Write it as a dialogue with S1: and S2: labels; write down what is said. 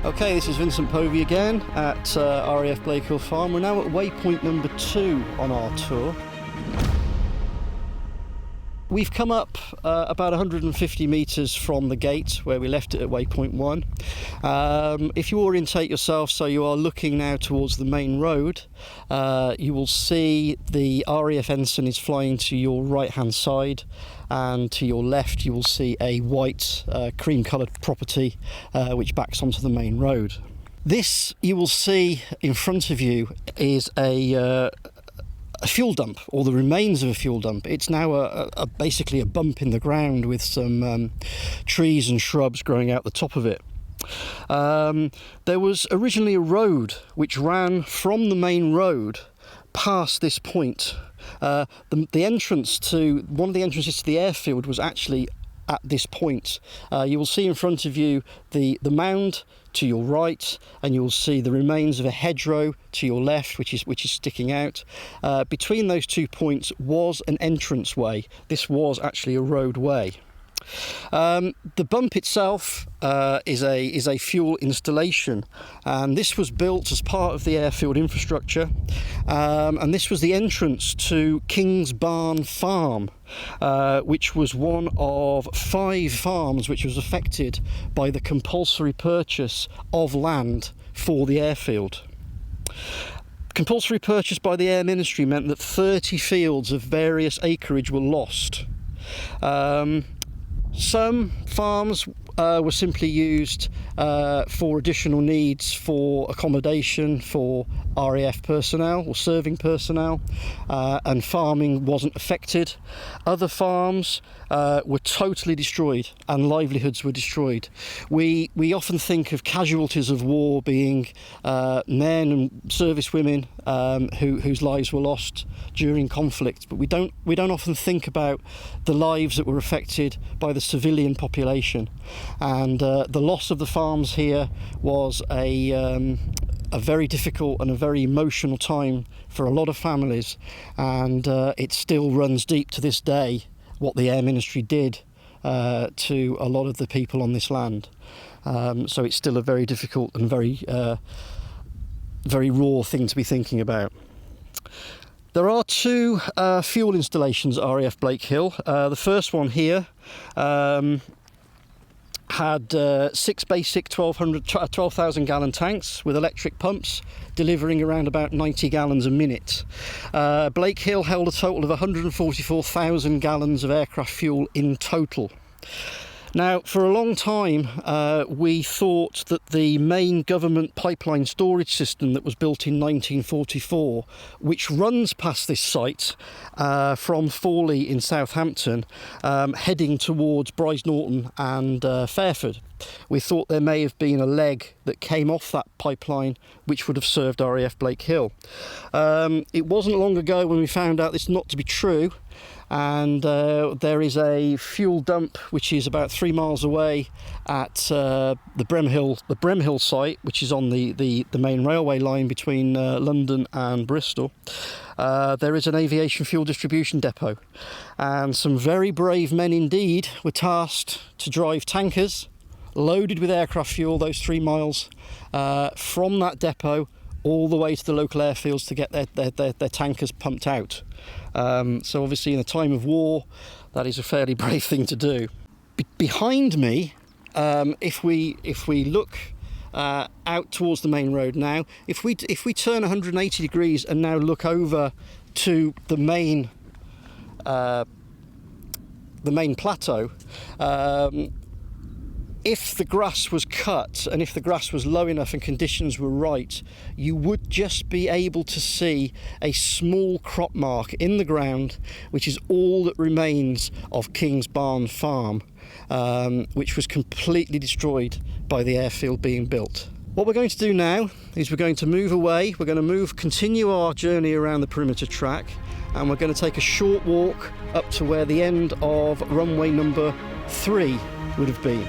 S1: Okay, this is Vincent Povey again at RAF Blakehill Farm. We're now at waypoint number 2 on our tour. We've come up about 150 metres from the gate where we left it at waypoint 1. If you orientate yourself so you are looking now towards the main road, you will see the RAF ensign is flying to your right hand side, and to your left you will see a white cream coloured property which backs onto the main road. This you will see in front of you is a fuel dump, or the remains of a fuel dump. It's now basically a bump in the ground with some trees and shrubs growing out the top of it. There was originally a road which ran from the main road past this point. The entrance to one of the entrances to the airfield was actually at this point. You will see in front of you the mound to your right, and you will see the remains of a hedgerow to your left, which is sticking out. Between those 2 points was an entranceway. This was actually a roadway. The bump itself is a fuel installation, and this was built as part of the airfield infrastructure, and this was the entrance to King's Barn Farm, which was one of 5 farms which was affected by the compulsory purchase of land for the airfield. Compulsory purchase by the Air Ministry meant that 30 fields of various acreage were lost. Some farms were simply used for additional needs for accommodation for RAF personnel or serving personnel, and farming wasn't affected. Other farms were totally destroyed and livelihoods were destroyed. We often think of casualties of war being men and service women whose lives were lost during conflict, but we don't often think about the lives that were affected by the civilian population. And the loss of the farms here was a very difficult and a very emotional time for a lot of families, and it still runs deep to this day what the Air Ministry did to a lot of the people on this land. So it's still a very difficult and very raw thing to be thinking about. There are 2 fuel installations at RAF Blakehill. The first one here had 6 basic 12,000 gallon tanks with electric pumps delivering around about 90 gallons a minute. Blakehill held a total of 144,000 gallons of aircraft fuel in total. Now, for a long time, we thought that the main government pipeline storage system that was built in 1944, which runs past this site from Fawley in Southampton, heading towards Brize Norton and Fairford, we thought there may have been a leg that came off that pipeline which would have served RAF Blakehill. It wasn't long ago when we found out this not to be true, and there is a fuel dump which is about 3 miles away at the Blakehill site, which is on the main railway line between London and Bristol. There is an aviation fuel distribution depot, and some very brave men indeed were tasked to drive tankers loaded with aircraft fuel those 3 miles from that depot all the way to the local airfields to get their tankers pumped out. So obviously in a time of war, that is a fairly brave thing to do. Behind me, if we look out towards the main road now, if we turn 180 degrees and now look over to the main plateau, if the grass was cut and if the grass was low enough and conditions were right, you would just be able to see a small crop mark in the ground, which is all that remains of King's Barn Farm, which was completely destroyed by the airfield being built. What we're going to do now is we're going to move away. We're going to continue our journey around the perimeter track, and we're going to take a short walk up to where the end of runway number 3 would have been.